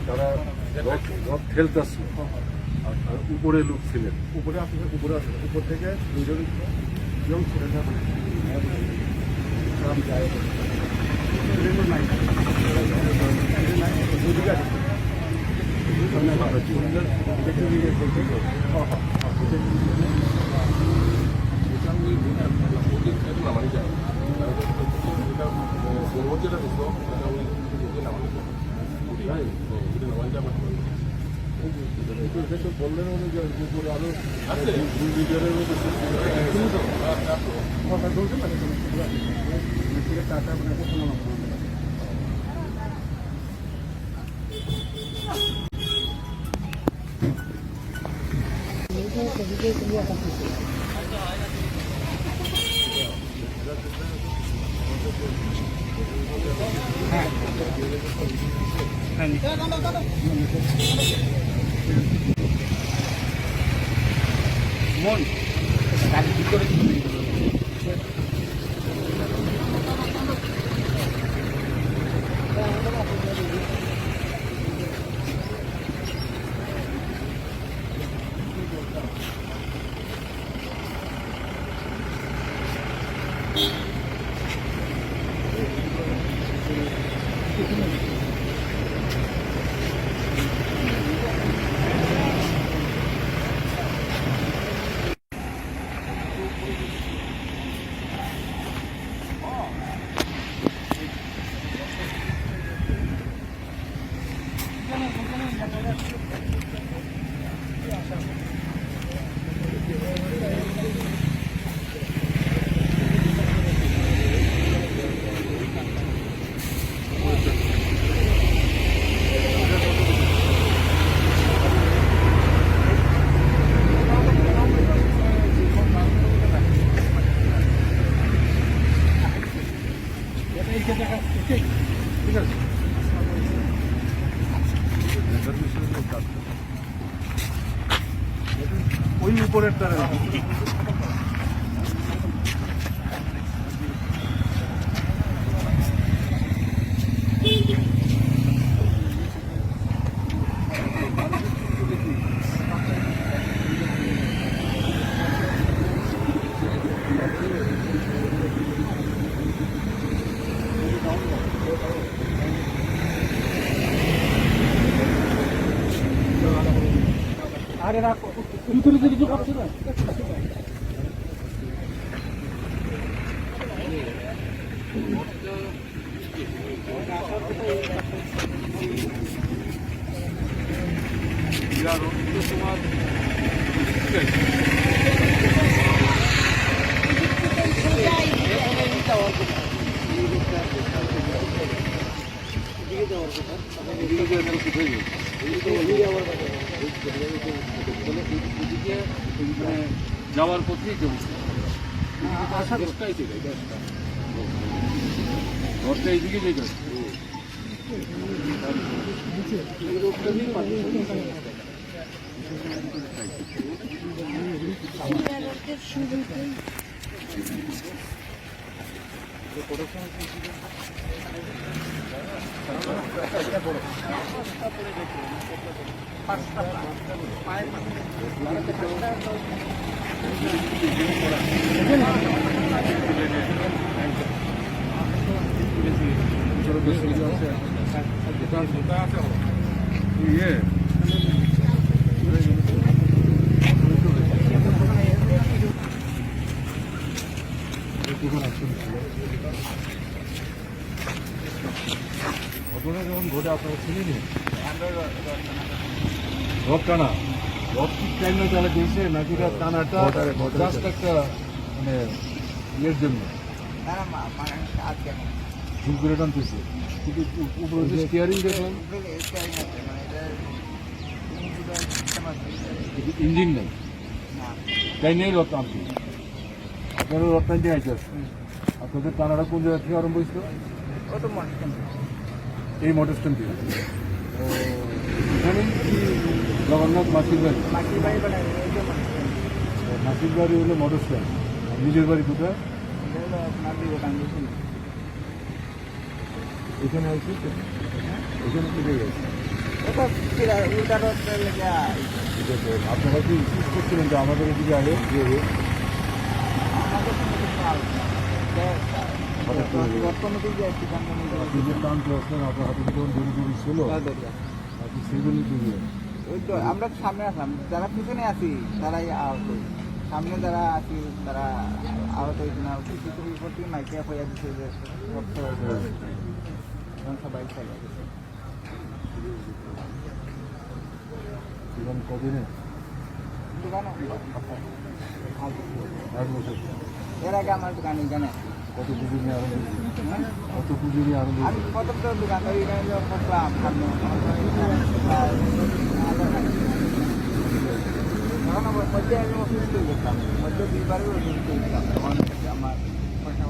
তারা রথ ঠেলতেছে আর উপরে লোক ছিলেন, উপরে উপর থেকে দুজন ইয়ং ছিলেন বললেন উপরে আরো টাকা মন গাড়ি ঠিক করে ওই উপরের তারা আরে রাখো ভিতরে কিছু করছে না যাওয়ার পথেই ঘরটা এইদিকে যেতে ঘটনা যখন ঘটে আপনারা ছিলেন রথ টানা রথটি টাইমে তারা গেছে নাকি এটা টানাটা জাস্ট একটা মানে ইয়ের জন্য ঝুল করে টানতেছে কিন্তু উপরে যে স্টিয়ারিং দেখলাম ইঞ্জিন নেই তাই নেই রথ টানতে আপনারও রথ টানতে আইতে আসছে আপনাদের টানাটা কোন জায়গা থেকে আরম্ভ হয়েছিল এই মোটর স্ট্যান্ড থেকে এখানে কি জগন্নাথ মাসির বাড়ি মাসির বাড়ি হলো মোটর স্ট্যান্ড নিজের বাড়ি কোথায় এখানে আসছি এখানে কি গেছে আপনারা কি ইনসিস্ট করছিলেন যে আমাদের এদিকে আগে যে আমরা সামনে আসলাম যারা পিছনে আছি তারাই আহত সামনে যারা আছি তারা আহত হয়েছে না কিছু উপর থেকে মাইকে হয়ে দিচ্ছে যে সবাই কদিনে দোকান 8 বছর এর আগে আমার দোকান এখানে কত পুজো নিয়ে আরম্ভ কত পুজো নিয়ে আরম্ভ আমি কত দোকান ওইখানে করলাম মধ্যে আমি অসুস্থ হয়ে গেছিলাম মধ্যে 2 বারের অসুস্থ হয়ে গেছিলাম আমার পয়সা